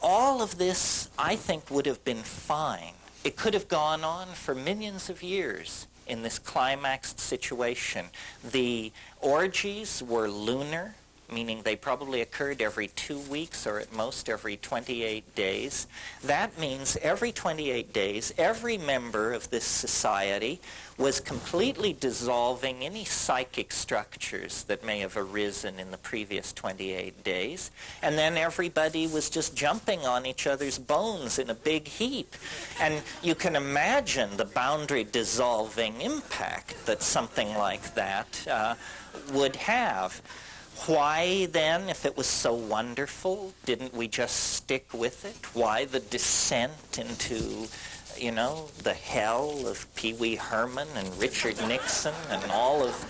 all of this, I think, would have been fine. It could have gone on for millions of years in this climaxed situation. The orgies were lunar, meaning they probably occurred every 2 weeks or at most every 28 days. That means every 28 days, every member of this society was completely dissolving any psychic structures that may have arisen in the previous 28 days, and then everybody was just jumping on each other's bones in a big heap. And you can imagine the boundary dissolving impact that something like that would have. Why then, if it was so wonderful, didn't we just stick with it? Why the descent into, you know, the hell of Pee Wee Herman and Richard Nixon and all of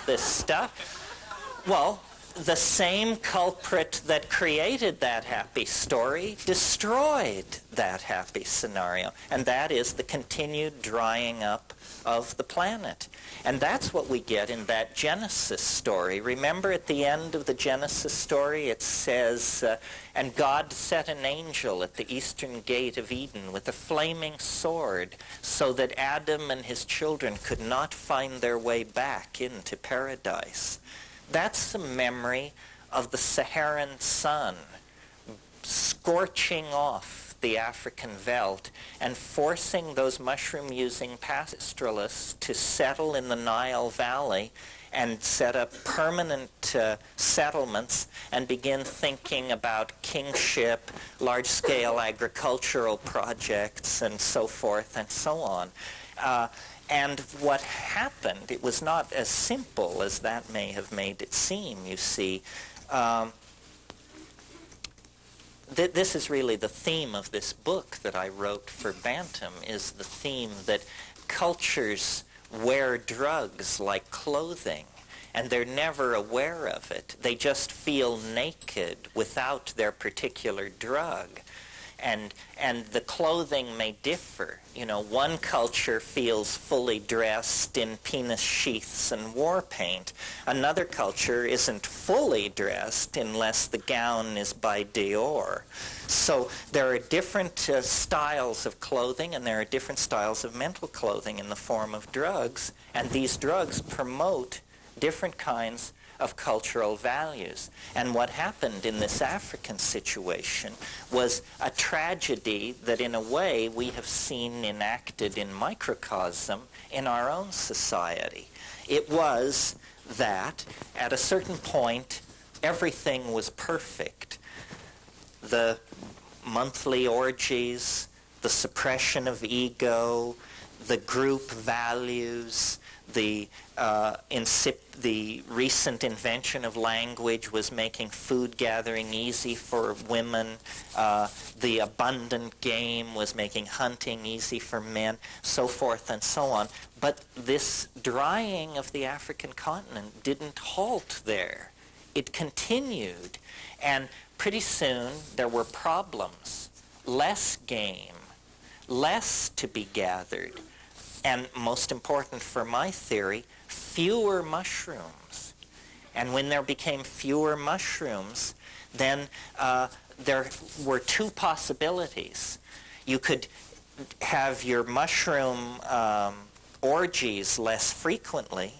this stuff? Well, the same culprit that created that happy story destroyed that happy scenario, and that is the continued drying up of the planet. And that's what we get in that Genesis story. Remember at the end of the Genesis story it says, and God set an angel at the eastern gate of Eden with a flaming sword so that Adam and his children could not find their way back into paradise. That's a memory of the Saharan sun scorching off the African veldt and forcing those mushroom-using pastoralists to settle in the Nile Valley and set up permanent settlements and begin thinking about kingship, large-scale agricultural projects, and so forth and so on. And what happened, it was not as simple as that may have made it seem, you see. This is really the theme of this book that I wrote for Bantam, is the theme that cultures wear drugs like clothing, and they're never aware of it. They just feel naked without their particular drug. And the clothing may differ. You know, one culture feels fully dressed in penis sheaths and war paint. Another culture isn't fully dressed unless the gown is by Dior. So there are different styles of clothing, and there are different styles of mental clothing in the form of drugs, and these drugs promote different kinds of cultural values. And what happened in this African situation was a tragedy that in a way we have seen enacted in microcosm in our own society. It was that at a certain point everything was perfect. The monthly orgies, the suppression of ego, the group values, the recent invention of language was making food gathering easy for women. The abundant game was making hunting easy for men, so forth and so on. But this drying of the African continent didn't halt there. It continued, and pretty soon there were problems. Less game, less to be gathered, and most important for my theory, fewer mushrooms. And when there became fewer mushrooms, then there were two possibilities. You could have your mushroom orgies less frequently,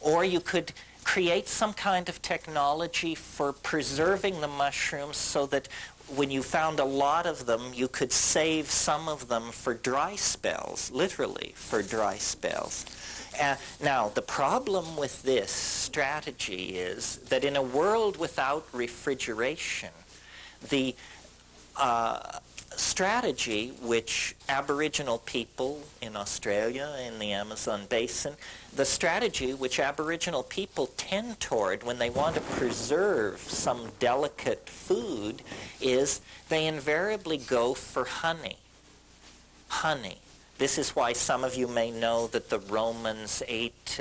or you could create some kind of technology for preserving the mushrooms so that when you found a lot of them, you could save some of them for dry spells, literally for dry spells. Now, the problem with this strategy is that in a world without refrigeration, the strategy which Aboriginal people in Australia, in the Amazon basin, the strategy which Aboriginal people tend toward when they want to preserve some delicate food is they invariably go for honey. Honey. This is why some of you may know that the Romans ate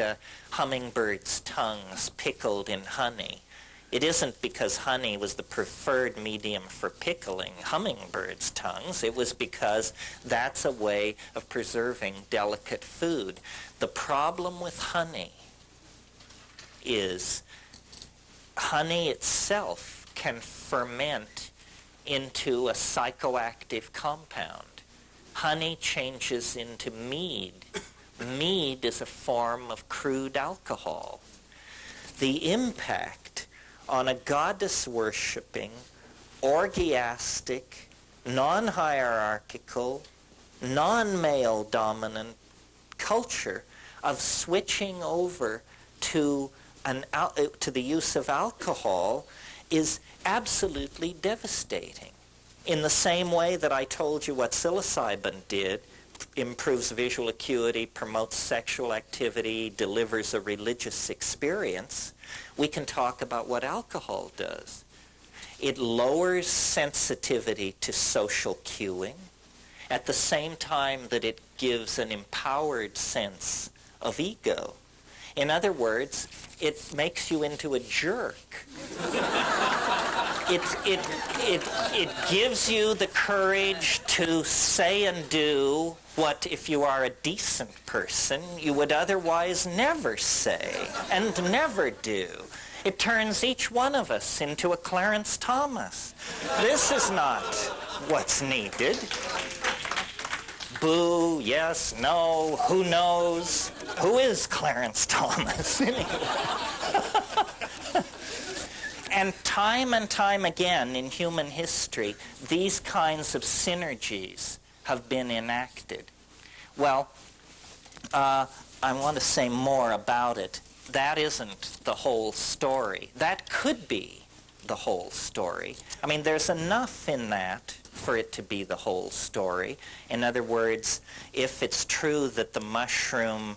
hummingbirds' tongues pickled in honey. It isn't because honey was the preferred medium for pickling hummingbirds' tongues. It was because that's a way of preserving delicate food. The problem with honey is honey itself can ferment into a psychoactive compound. Honey changes into mead. Mead is a form of crude alcohol. The impact on a goddess-worshipping, orgiastic, non-hierarchical, non-male dominant culture of switching over to the use of alcohol is absolutely devastating. In the same way that I told you what psilocybin did, improves visual acuity, promotes sexual activity, delivers a religious experience, we can talk about what alcohol does. It lowers sensitivity to social cueing at the same time that it gives an empowered sense of ego. In other words, it makes you into a jerk. It gives you the courage to say and do what, if you are a decent person, you would otherwise never say and never do. It turns each one of us into a Clarence Thomas. This is not what's needed. Boo, yes, no, who knows? Who is Clarence Thomas anyway? And time again in human history, these kinds of synergies have been enacted. Well, I want to say more about it. That isn't the whole story. That could be the whole story. I mean, there's enough in that for it to be the whole story. In other words, if it's true that the mushroom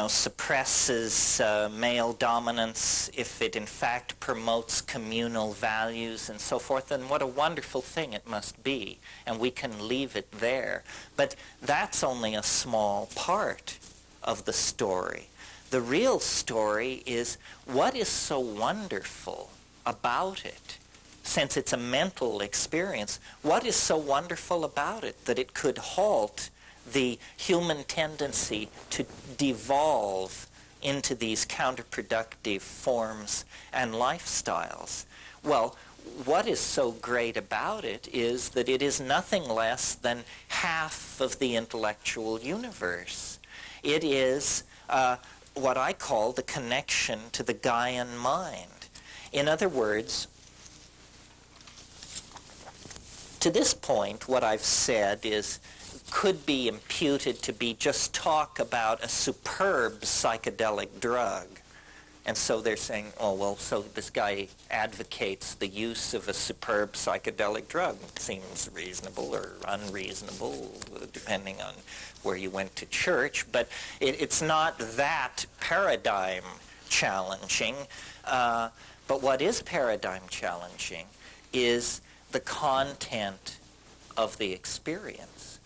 suppresses male dominance, if it in fact promotes communal values and so forth, then what a wonderful thing it must be, and we can leave it there. But that's only a small part of the story. The real story is what is so wonderful about it. Since it's a mental experience, what is so wonderful about it that it could halt the human tendency to devolve into these counterproductive forms and lifestyles? Well, what is so great about it is that it is nothing less than half of the intellectual universe. It is what I call the connection to the Gaian mind. In other words, to this point, what I've said could be imputed to be just talk about a superb psychedelic drug. And so they're saying, oh, well, so this guy advocates the use of a superb psychedelic drug. It seems reasonable or unreasonable, depending on where you went to church. But it's not that paradigm challenging. But what is paradigm challenging is the content of the experience.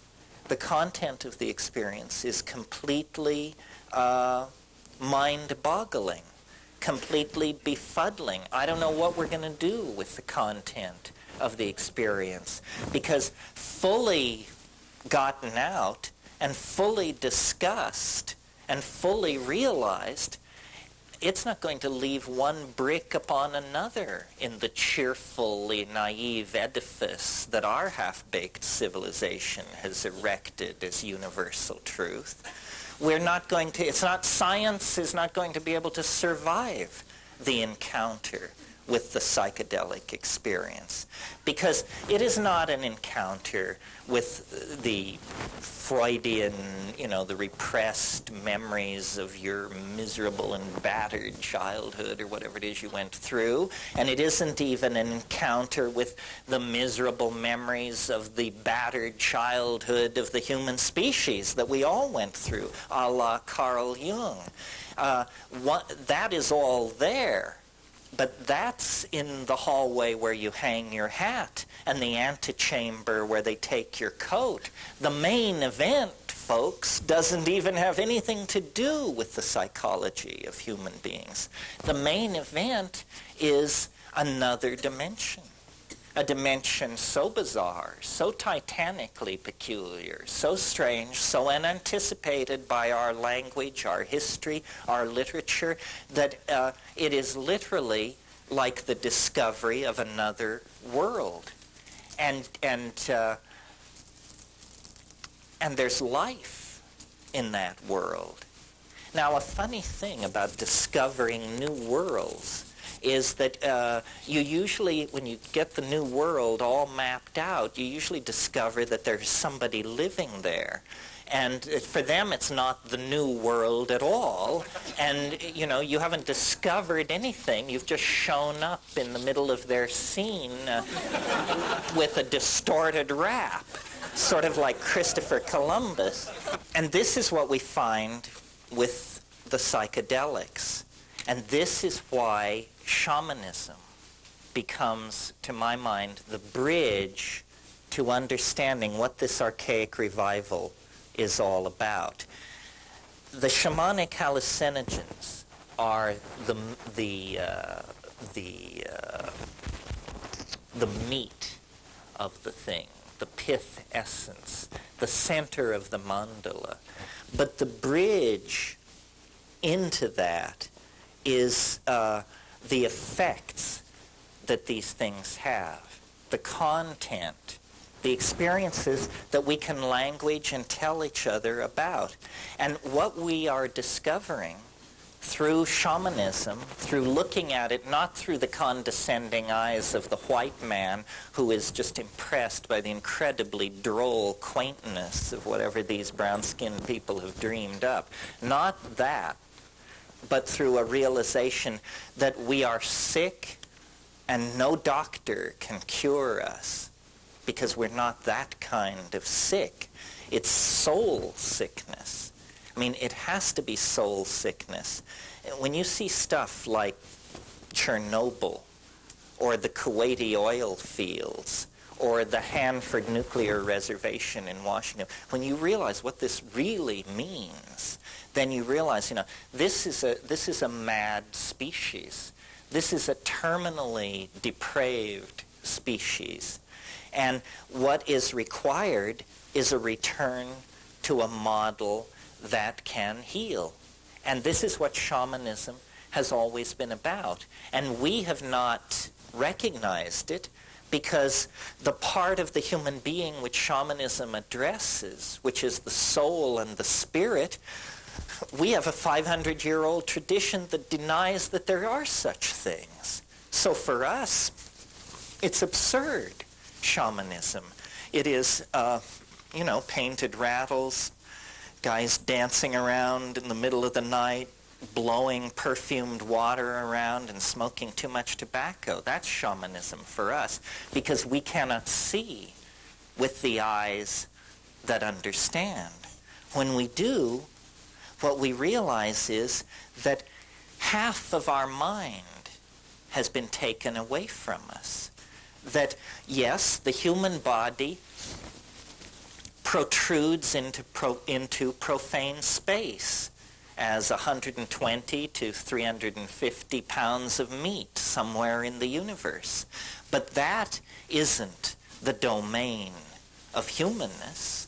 The content of the experience is completely mind-boggling, completely befuddling. I don't know what we're going to do with the content of the experience, because fully gotten out and fully discussed and fully realized, it's not going to leave one brick upon another in the cheerfully naive edifice that our half-baked civilization has erected as universal truth. We're not going to, science is not going to be able to survive the encounter with the psychedelic experience, because it is not an encounter with the Freudian, the repressed memories of your miserable and battered childhood or whatever it is you went through, and it isn't even an encounter with the miserable memories of the battered childhood of the human species that we all went through, a la Carl Jung. That is all there. But that's in the hallway where you hang your hat and the antechamber where they take your coat. The main event, folks, doesn't even have anything to do with the psychology of human beings. The main event is another dimension. A dimension so bizarre, so titanically peculiar, so strange, so unanticipated by our language, our history, our literature, that it is literally like the discovery of another world. And there's life in that world. Now, a funny thing about discovering new worlds is that you usually, when you get the new world all mapped out, you usually discover that there's somebody living there. And for them, it's not the new world at all. And, you know, you haven't discovered anything. You've just shown up in the middle of their scene with a distorted rap, sort of like Christopher Columbus. And this is what we find with the psychedelics. And this is why shamanism becomes, to my mind, the bridge to understanding what this archaic revival is all about. The shamanic hallucinogens are the meat of the thing, the pith essence, the center of the mandala. But the bridge into that is the effects that these things have, the content, the experiences that we can language and tell each other about. And what we are discovering through shamanism, through looking at it not through the condescending eyes of the white man who is just impressed by the incredibly droll quaintness of whatever these brown-skinned people have dreamed up, not that, but through a realization that we are sick and no doctor can cure us, because we're not that kind of sick. It's soul sickness. I mean, it has to be soul sickness. When you see stuff like Chernobyl, or the Kuwaiti oil fields, or the Hanford nuclear reservation in Washington, when you realize what this really means, then you realize, you know, this is a mad species. This is a terminally depraved species. And what is required is a return to a model that can heal. And this is what shamanism has always been about. And we have not recognized it because the part of the human being which shamanism addresses, which is the soul and the spirit, we have a 500-year-old tradition that denies that there are such things. So for us, it's absurd. Shamanism. It is, you know, painted rattles, guys dancing around in the middle of the night, blowing perfumed water around and smoking too much tobacco. That's shamanism for us, because we cannot see with the eyes that understand. When we do, what we realize is that half of our mind has been taken away from us. That, yes, the human body protrudes into profane space as 120 to 350 pounds of meat somewhere in the universe. But that isn't the domain of humanness.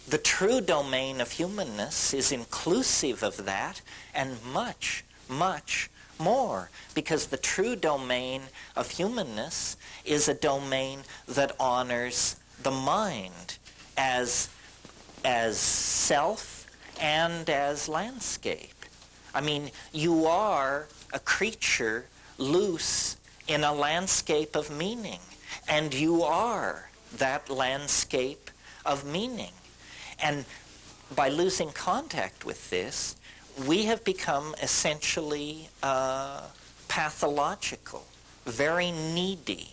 The true domain of humanness is inclusive of that and much, much more, because the true domain of humanness is a domain that honors the mind as self and as landscape. I mean, you are a creature loose in a landscape of meaning, and you are that landscape of meaning. And by losing contact with this, we have become essentially pathological, very needy.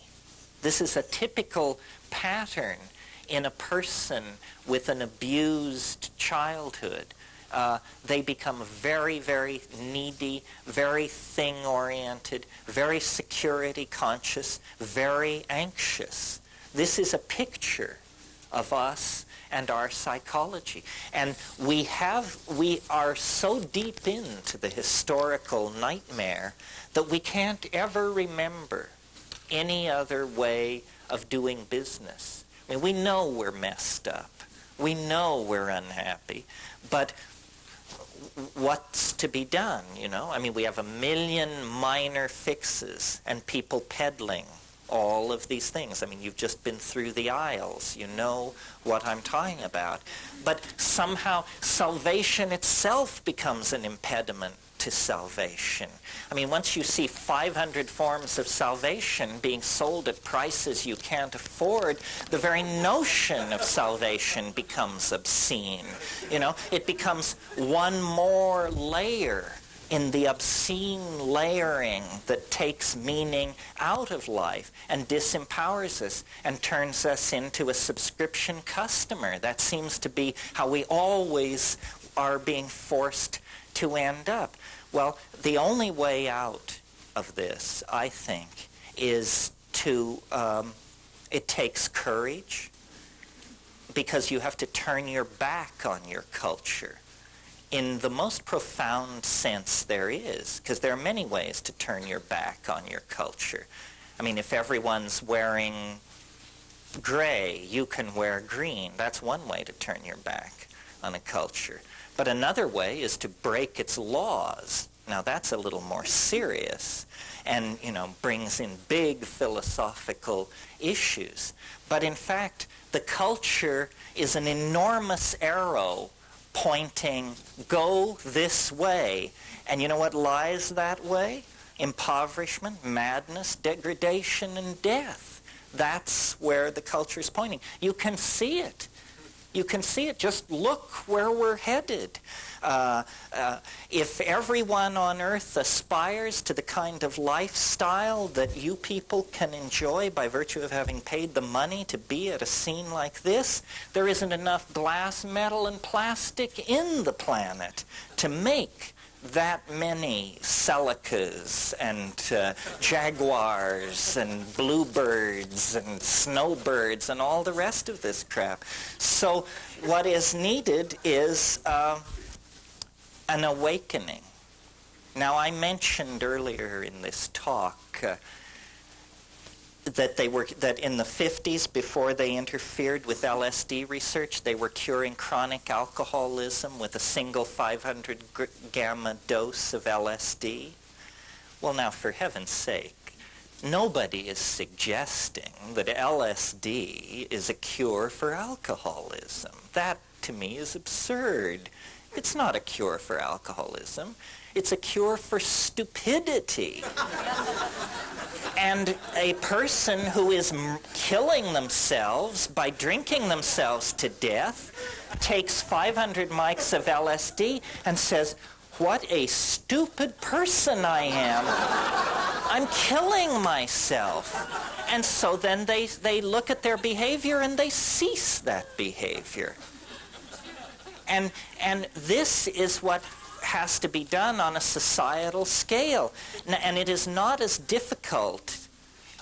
This is a typical pattern in a person with an abused childhood. They become very, very needy, very thing-oriented, very security conscious, very anxious. This is a picture of us and our psychology. And we are so deep into the historical nightmare that we can't ever remember any other way of doing business. I mean, we know we're messed up. We know we're unhappy. But what's to be done, you know? I mean, we have a million minor fixes and people peddling all of these things. I mean, you've just been through the aisles. You know what I'm talking about. But somehow salvation itself becomes an impediment to salvation. I mean, once you see 500 forms of salvation being sold at prices you can't afford, the very notion of salvation becomes obscene. You know, it becomes one more layer in the obscene layering that takes meaning out of life and disempowers us and turns us into a subscription customer. That seems to be how we always are being forced to end up. Well, the only way out of this, I think, is to, it takes courage, because you have to turn your back on your culture in the most profound sense there is, because there are many ways to turn your back on your culture. I mean, if everyone's wearing gray, you can wear green. That's one way to turn your back on a culture. But another way is to break its laws. Now, that's a little more serious and, you know, brings in big philosophical issues. But in fact, the culture is an enormous arrow pointing, go this way. And you know what lies that way? Impoverishment, madness, degradation, and death. That's where the culture is pointing. You can see it. You can see it. Just look where we're headed. If everyone on earth aspires to the kind of lifestyle that you people can enjoy by virtue of having paid the money to be at a scene like this, there isn't enough glass, metal, and plastic in the planet to make that many Celicas and jaguars and bluebirds and snowbirds and all the rest of this crap. So what is needed is an awakening. Now, I mentioned earlier in this talk that in the 50s, before they interfered with LSD research, they were curing chronic alcoholism with a single 500 gamma dose of LSD. Well, now, for heaven's sake, nobody is suggesting that LSD is a cure for alcoholism. That, to me, is absurd. It's not a cure for alcoholism. It's a cure for stupidity. And a person who is killing themselves by drinking themselves to death takes 500 mics of LSD and says, what a stupid person I am. I'm killing myself. And so then they look at their behavior and they cease that behavior. And this is what has to be done on a societal scale. And it is not as difficult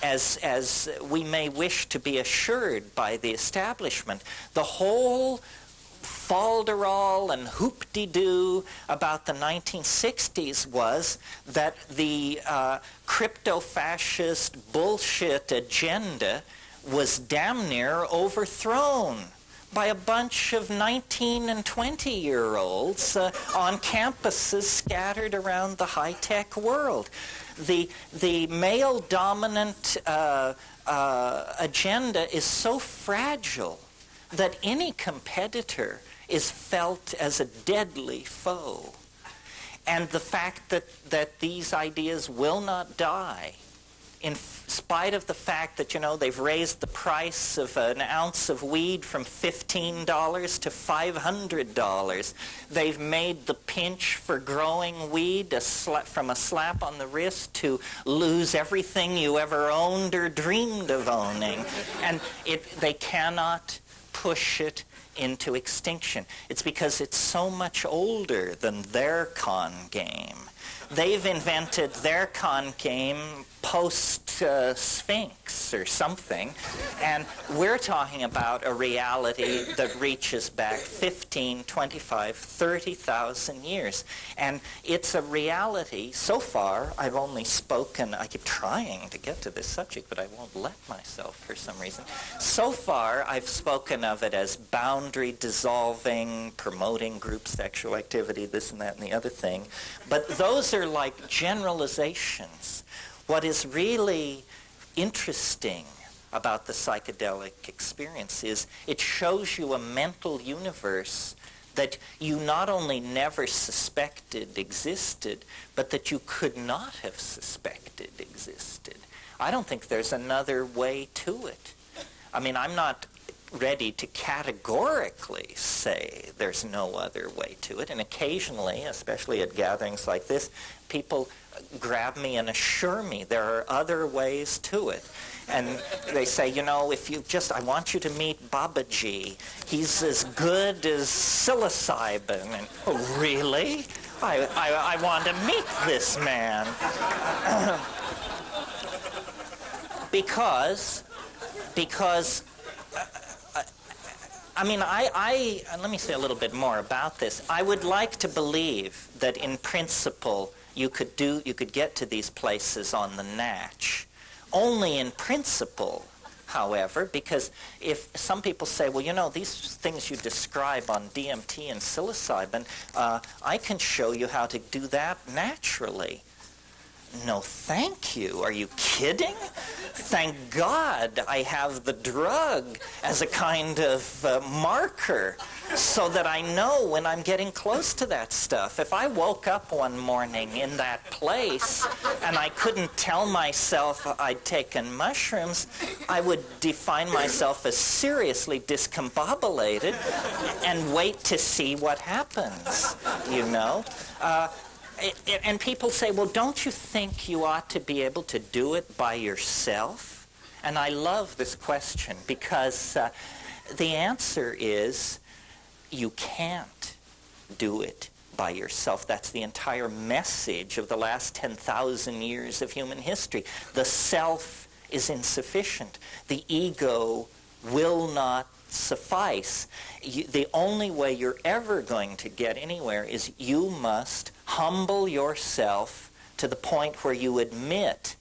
as we may wish to be assured by the establishment. The whole falderall and hoop-de-doo about the 1960s was that the crypto-fascist bullshit agenda was damn near overthrown by a bunch of 19 and 20-year-olds on campuses scattered around the high-tech world. The male-dominant agenda is so fragile that any competitor is felt as a deadly foe. And the fact that these ideas will not die, in spite of the fact that, you know, they've raised the price of an ounce of weed from $15 to $500. They've made the pinch for growing weed from a slap on the wrist to lose everything you ever owned or dreamed of owning. And they cannot push it into extinction. It's because it's so much older than their con game. They've invented their con game post-Sphinx or something, and we're talking about a reality that reaches back 15, 25, 30,000 years. And it's a reality, so far, I've only spoken, I keep trying to get to this subject, but I won't let myself for some reason. So far, I've spoken of it as boundary dissolving, promoting group sexual activity, this and that and the other thing. But those are like generalizations. What is really interesting about the psychedelic experience is it shows you a mental universe that you not only never suspected existed, but that you could not have suspected existed. I don't think there's another way to it. I mean, I'm not ready to categorically say there's no other way to it, and occasionally, especially at gatherings like this, people grab me and assure me there are other ways to it. And they say, you know, if you just, I want you to meet Babaji. He's as good as psilocybin. And, oh, really? I want to meet this man. because I mean, let me say a little bit more about this. I would like to believe that in principle you could get to these places on the natch. Only in principle, however, because if some people say, well, you know, these things you describe on DMT and psilocybin, I can show you how to do that naturally. No, thank you. Are you kidding? Thank God I have the drug as a kind of marker so that I know when I'm getting close to that stuff. If I woke up one morning in that place and I couldn't tell myself I'd taken mushrooms, I would define myself as seriously discombobulated and wait to see what happens, you know? And people say, well, don't you think you ought to be able to do it by yourself? And I love this question because the answer is you can't do it by yourself. That's the entire message of the last 10,000 years of human history. The self is insufficient. The ego will not suffice. The only way you're ever going to get anywhere is you must humble yourself to the point where you admit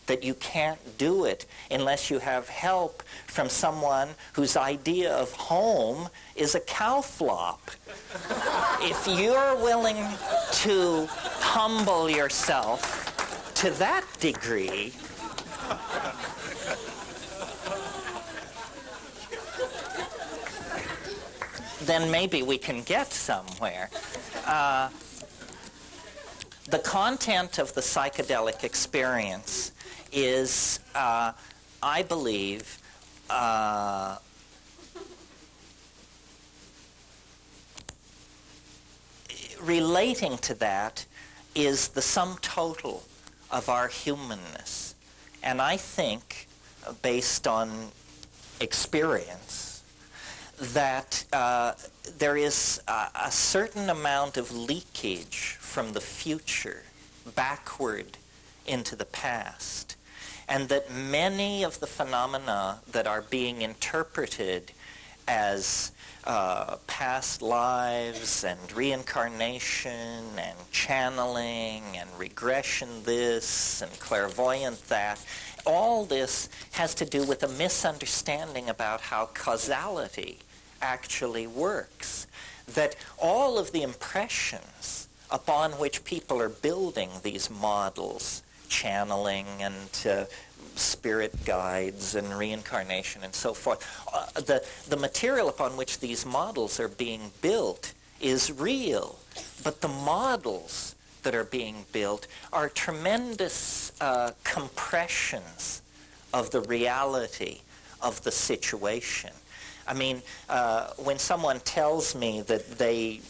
that you can't do it unless you have help from someone whose idea of home is a cow flop. If you're willing to humble yourself to that degree, then maybe we can get somewhere. The content of the psychedelic experience is, I believe, relating to that is the sum total of our humanness. And I think, based on experience, that there is a certain amount of leakage from the future backward into the past, and that many of the phenomena that are being interpreted as past lives and reincarnation and channeling and regression this and clairvoyant that, all this has to do with a misunderstanding about how causality actually works. That all of the impressions upon which people are building these models, channeling and spirit guides and reincarnation and so forth, the material upon which these models are being built is real, but the models that are being built are tremendous compressions of the reality of the situation. I mean, when someone tells me that they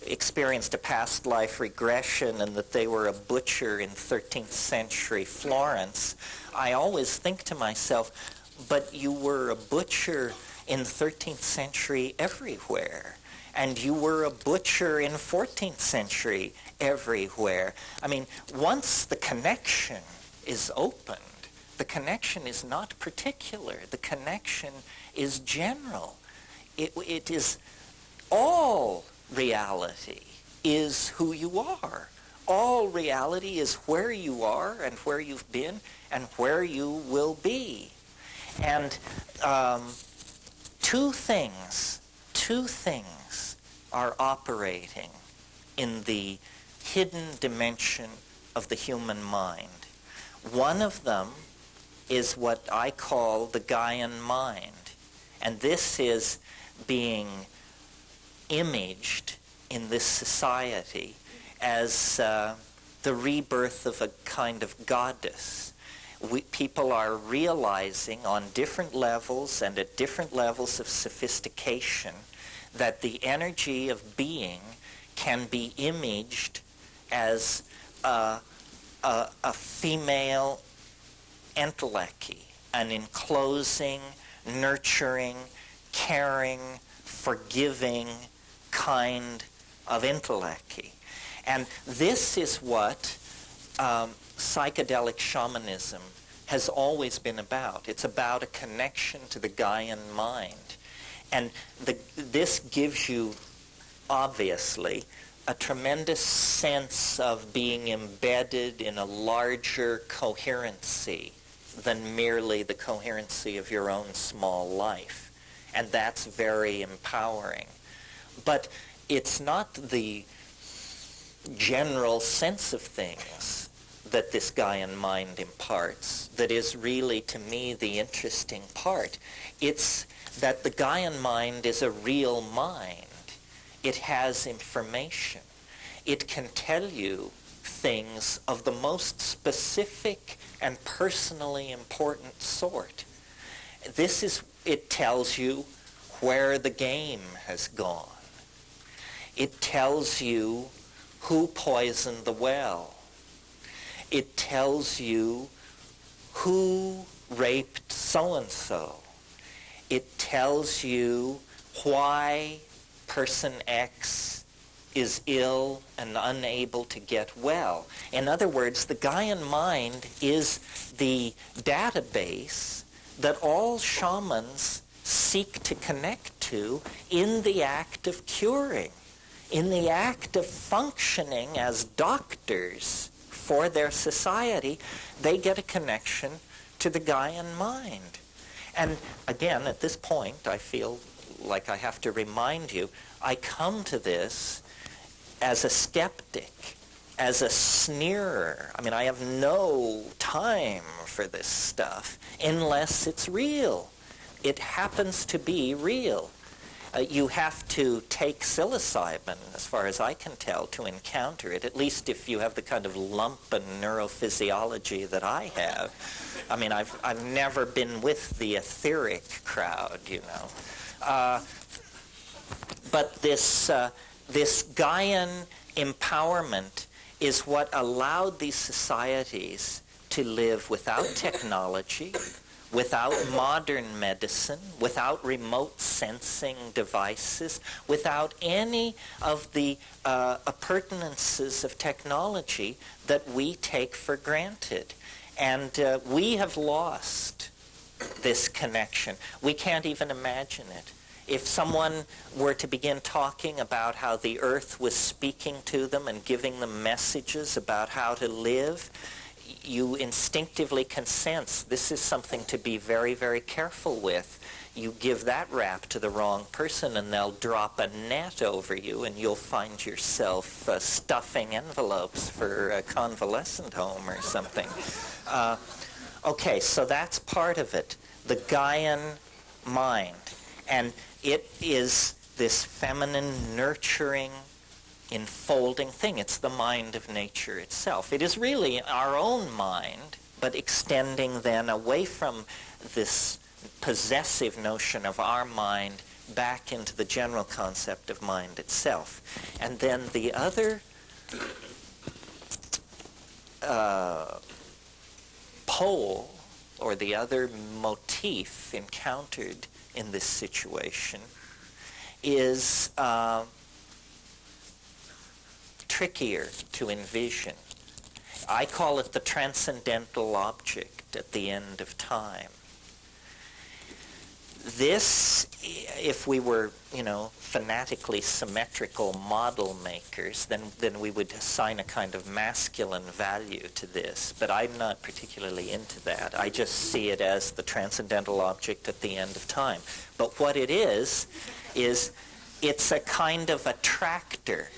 experienced a past life regression and that they were a butcher in 13th century Florence, I always think to myself, but you were a butcher in 13th century everywhere. and you were a butcher in 14th century everywhere. I mean, once the connection is opened, the connection is not particular. The connection is general. It is all reality is who you are. All reality is where you are and where you've been and where you will be. And two things are operating in the hidden dimension of the human mind. One of them is what I call the Gaian mind. And this is being imaged in this society as the rebirth of a kind of goddess. People are realizing on different levels and at different levels of sophistication that the energy of being can be imaged as a female entelechy, an enclosing, nurturing, caring, forgiving kind of entelechy. And this is what psychedelic shamanism has always been about. It's about a connection to the Gaian mind. And this gives you, obviously, a tremendous sense of being embedded in a larger coherency than merely the coherency of your own small life. And that's very empowering. But it's not the general sense of things that this Gaian mind imparts that is really, to me, the interesting part. It's that the Gaian mind is a real mind. It has information. It can tell you things of the most specific and personally important sort. It tells you where the game has gone. It tells you who poisoned the well. It tells you who raped so-and-so. It tells you why person X is ill and unable to get well. In other words, the Gaian mind is the database that all shamans seek to connect to in the act of curing, in the act of functioning as doctors for their society. They get a connection to the Gaian mind. And again, at this point, I feel like I have to remind you, I come to this as a skeptic, as a sneerer. I mean, I have no time for this stuff unless it's real. It happens to be real. You have to take psilocybin, as far as I can tell, to encounter it, at least if you have the kind of lump and neurophysiology that I have. I mean, I've never been with the etheric crowd, you know. But this Gaian empowerment is what allowed these societies to live without technology, without modern medicine, without remote sensing devices, without any of the appurtenances of technology that we take for granted. And we have lost this connection. We can't even imagine it. If someone were to begin talking about how the earth was speaking to them and giving them messages about how to live, you instinctively can sense this is something to be very, very careful with. You give that rap to the wrong person and they'll drop a net over you and you'll find yourself stuffing envelopes for a convalescent home or something. Okay, so that's part of it, the Gaian mind. And it is this feminine, nurturing, enfolding thing. It's the mind of nature itself. It is really our own mind, but extending then away from this possessive notion of our mind back into the general concept of mind itself. And then the other pole, or the other motif encountered in this situation, is trickier to envision. I call it the transcendental object at the end of time. This, if we were, fanatically symmetrical model makers, then we would assign a kind of masculine value to this. But I'm not particularly into that. I just see it as the transcendental object at the end of time. But what it is it's a kind of attractor.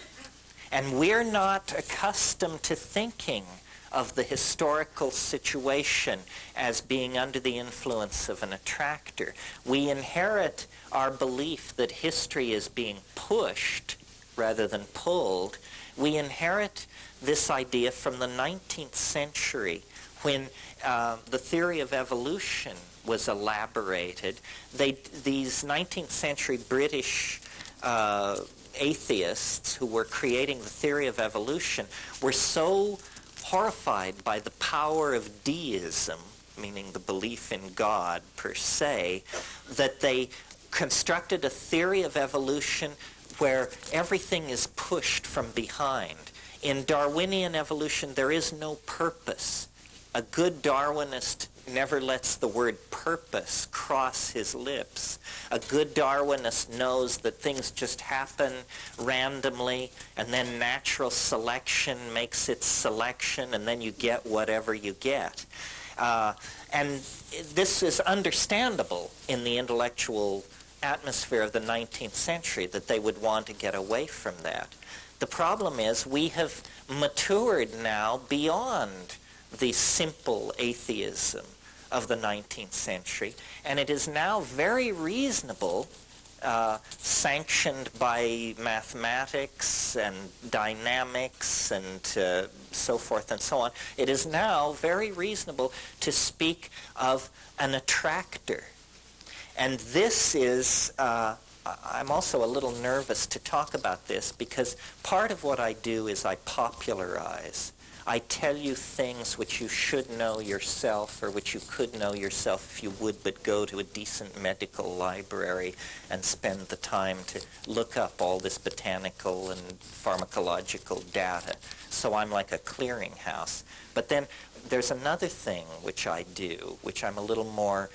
And we're not accustomed to thinking of the historical situation as being under the influence of an attractor. We inherit our belief that history is being pushed rather than pulled. We inherit this idea from the 19th century when the theory of evolution was elaborated. These 19th century British atheists who were creating the theory of evolution were so horrified by the power of deism, meaning the belief in God per se, that they constructed a theory of evolution where everything is pushed from behind. In Darwinian evolution, there is no purpose. A good Darwinist never lets the word purpose cross his lips. A good Darwinist knows that things just happen randomly, and then natural selection makes its selection, and then you get whatever you get. And this is understandable in the intellectual atmosphere of the 19th century, that they would want to get away from that. The problem is we have matured now beyond the simple atheism of the 19th century, and it is now very reasonable, sanctioned by mathematics and dynamics and so forth and so on. It is now very reasonable to speak of an attractor. And this is, I'm also a little nervous to talk about this because part of what I do is I popularize. I tell you things which you should know yourself, or which you could know yourself if you would but go to a decent medical library and spend the time to look up all this botanical and pharmacological data. So I'm like a clearinghouse. But then there's another thing which I do, which I'm a little more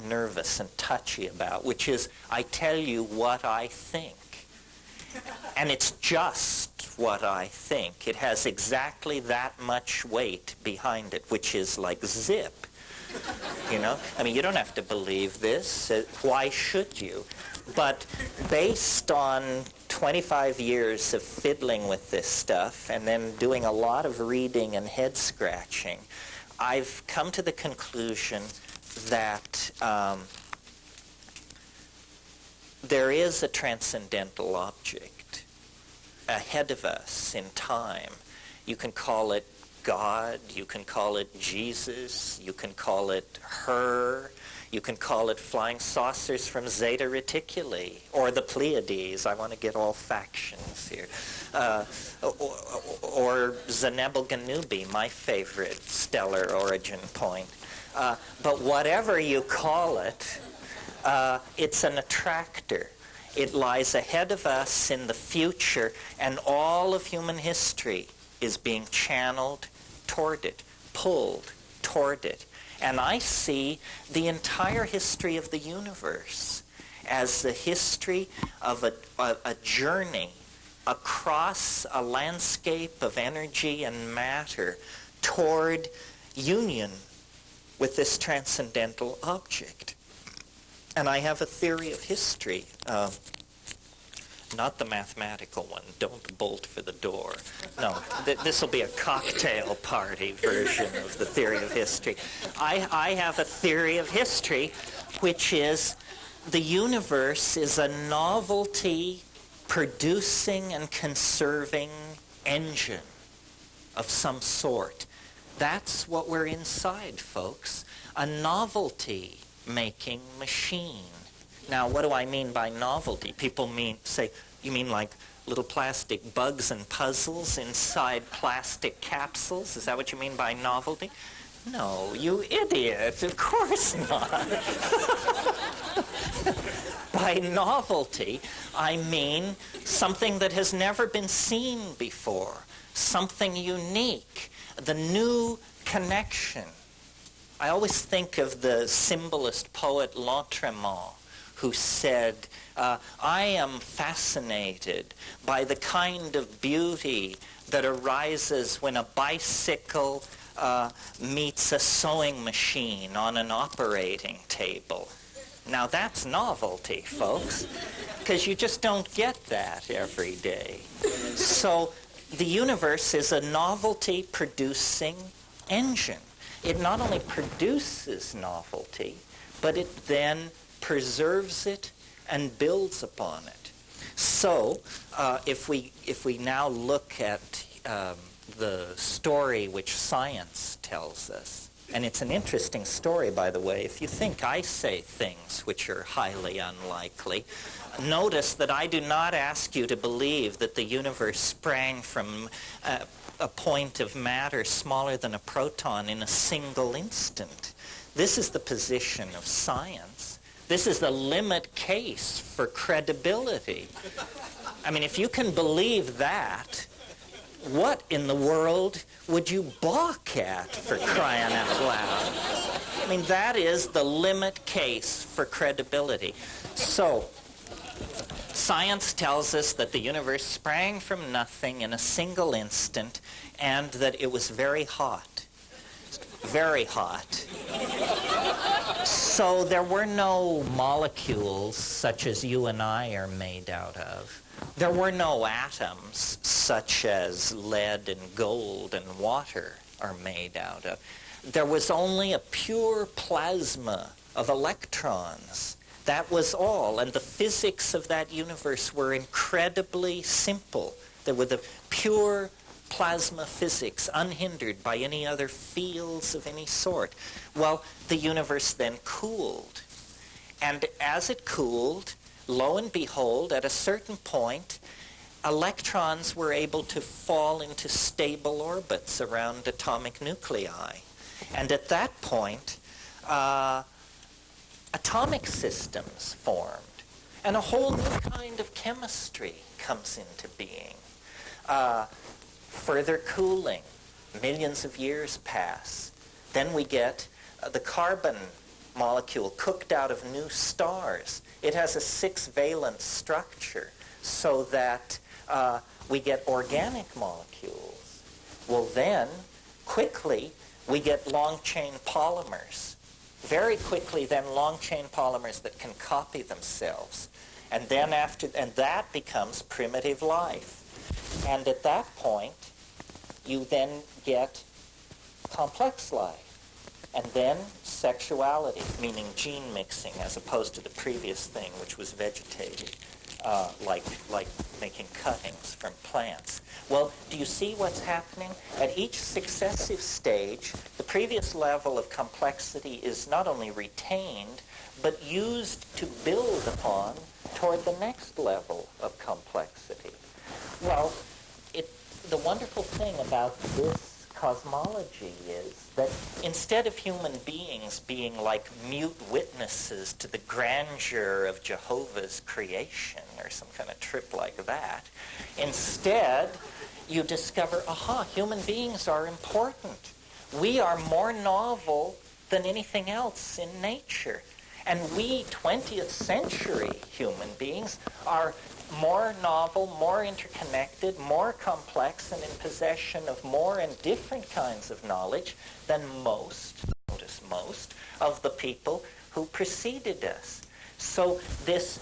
nervous and touchy about, which is I tell you what I think. And it's just what I think. It has exactly that much weight behind it, which is like zip. I mean, you don't have to believe this. Why should you? But based on 25 years of fiddling with this stuff and then doing a lot of reading and head scratching, I've come to the conclusion that there is a transcendental object ahead of us in time. You can call it God, you can call it Jesus, you can call it her, you can call it flying saucers from Zeta Reticuli, or the Pleiades. I want to get all factions here. Or Zenebel-Ganubi, my favorite stellar origin point. But whatever you call it, it's an attractor. It lies ahead of us in the future, and all of human history is being channeled toward it, pulled toward it. And I see the entire history of the universe as the history of a journey across a landscape of energy and matter toward union with this transcendental object. And I have a theory of history, not the mathematical one. Don't bolt for the door. No, this will be a cocktail party version of the theory of history. I have a theory of history, which is the universe is a novelty producing and conserving engine of some sort. That's what we're inside, folks. A novelty making machine. Now, what do I mean by novelty? People say, you mean like little plastic bugs and puzzles inside plastic capsules? Is that what you mean by novelty? No, you idiot. Of course not. by novelty, I mean something that has never been seen before, something unique, the new connection. I always think of the symbolist poet Lautréamont, who said, I am fascinated by the kind of beauty that arises when a bicycle meets a sewing machine on an operating table. Now that's novelty, folks, because you just don't get that every day. So the universe is a novelty-producing engine. It not only produces novelty, but it then preserves it and builds upon it. So if we now look at the story which science tells us, and it's an interesting story, by the way. If you think I say things which are highly unlikely, notice that I do not ask you to believe that the universe sprang from a point of matter smaller than a proton in a single instant. This is the position of science. This is the limit case for credibility. I mean, if you can believe that, what in the world would you balk at, for crying out loud? I mean, that is the limit case for credibility. So, science tells us that the universe sprang from nothing in a single instant and that it was very hot. Very hot. So there were no molecules such as you and I are made out of. There were no atoms such as lead and gold and water are made out of. There was only a pure plasma of electrons. That was all. And the physics of that universe were incredibly simple. There were the pure plasma physics, unhindered by any other fields of any sort. Well, the universe then cooled. And as it cooled, lo and behold, at a certain point, electrons were able to fall into stable orbits around atomic nuclei. And at that point, atomic systems formed. And a whole new kind of chemistry comes into being. Further cooling, millions of years pass. Then we get the carbon molecule cooked out of new stars. It has a 6-valent structure so that we get organic molecules. Well, then, quickly, we get long-chain polymers. Very quickly, then, long-chain polymers that can copy themselves. And then and that becomes primitive life. And at that point, you then get complex life. And then sexuality, meaning gene mixing, as opposed to the previous thing, which was vegetative, like making cuttings from plants. Well, do you see what's happening? At each successive stage, the previous level of complexity is not only retained, but used to build upon toward the next level of complexity. Well, the wonderful thing about this cosmology is that instead of human beings being like mute witnesses to the grandeur of Jehovah's creation or some kind of trip like that, instead you discover, human beings are important. We are more novel than anything else in nature. And we 20th century human beings are more novel, more interconnected, more complex, and in possession of more and different kinds of knowledge than most of the people who preceded us. So this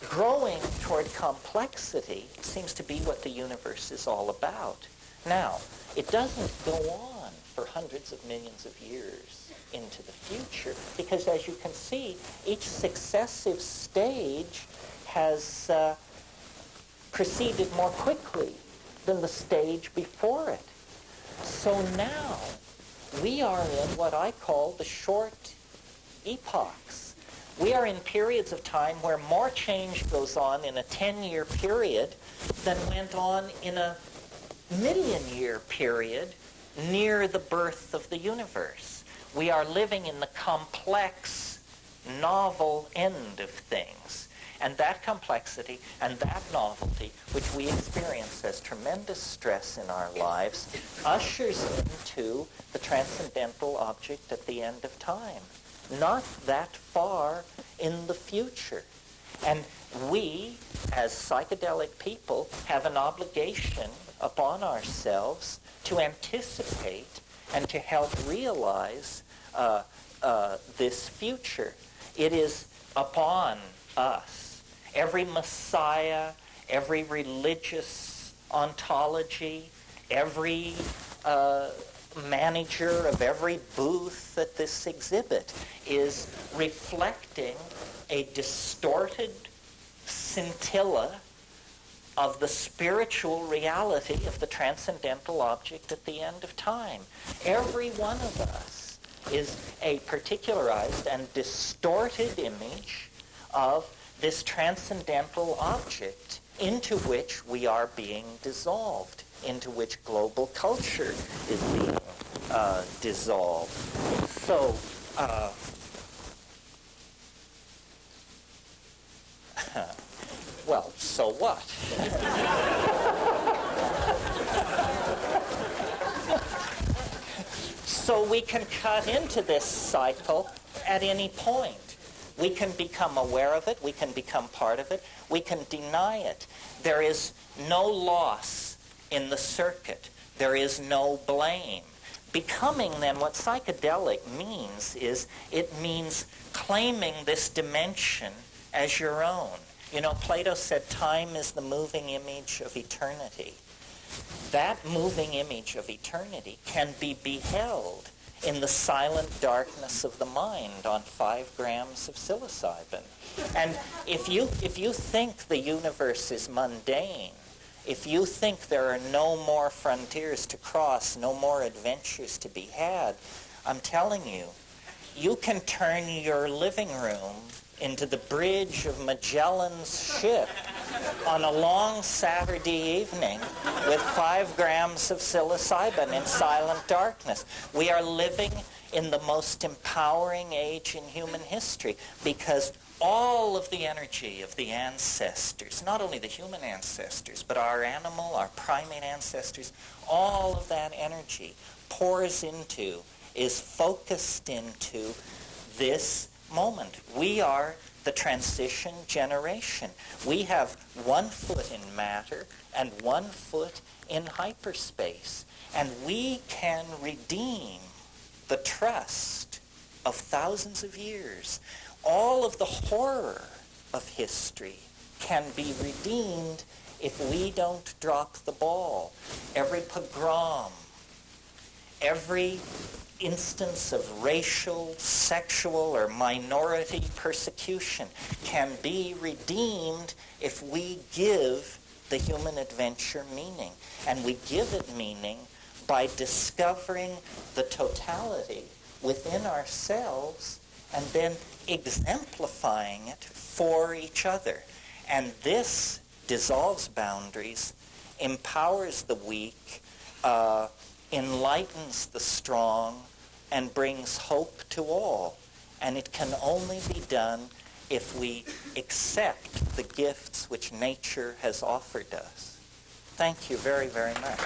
growing toward complexity seems to be what the universe is all about. Now, it doesn't go on for hundreds of millions of years into the future, because as you can see, each successive stage has proceeded more quickly than the stage before it. So now we are in what I call the short epochs. We are in periods of time where more change goes on in a 10-year period than went on in a million-year period near the birth of the universe. We are living in the complex novel end of things. And that complexity and that novelty, which we experience as tremendous stress in our lives, ushers into the transcendental object at the end of time, not that far in the future. And we, as psychedelic people, have an obligation upon ourselves to anticipate and to help realize this future. It is upon us. Every messiah, every religious ontology, every manager of every booth at this exhibit is reflecting a distorted scintilla of the spiritual reality of the transcendental object at the end of time. Every one of us is a particularized and distorted image of this transcendental object into which we are being dissolved, into which global culture is being dissolved. So, well, so what? So we can cut into this cycle at any point. We can become aware of it. We can become part of it. We can deny it. There is no loss in the circuit. There is no blame. Becoming, then, what psychedelic means is it means claiming this dimension as your own. You know, Plato said time is the moving image of eternity. That moving image of eternity can be beheld in the silent darkness of the mind on 5 grams of psilocybin. And if you think the universe is mundane, if you think there are no more frontiers to cross, no more adventures to be had, I'm telling you, you can turn your living room into the bridge of Magellan's ship on a long Saturday evening with 5 grams of psilocybin in silent darkness. We are living in the most empowering age in human history because all of the energy of the ancestors, not only the human ancestors, but our animal, our primate ancestors, all of that energy pours into, is focused into this moment. We are the transition generation. We have 1 foot in matter and 1 foot in hyperspace. And we can redeem the trust of thousands of years. All of the horror of history can be redeemed if we don't drop the ball. Every pogrom, every instance of racial, sexual, or minority persecution can be redeemed if we give the human adventure meaning. And we give it meaning by discovering the totality within ourselves and then exemplifying it for each other. And this dissolves boundaries, empowers the weak, enlightens the strong, and brings hope to all. And it can only be done if we accept the gifts which nature has offered us. Thank you very, very much.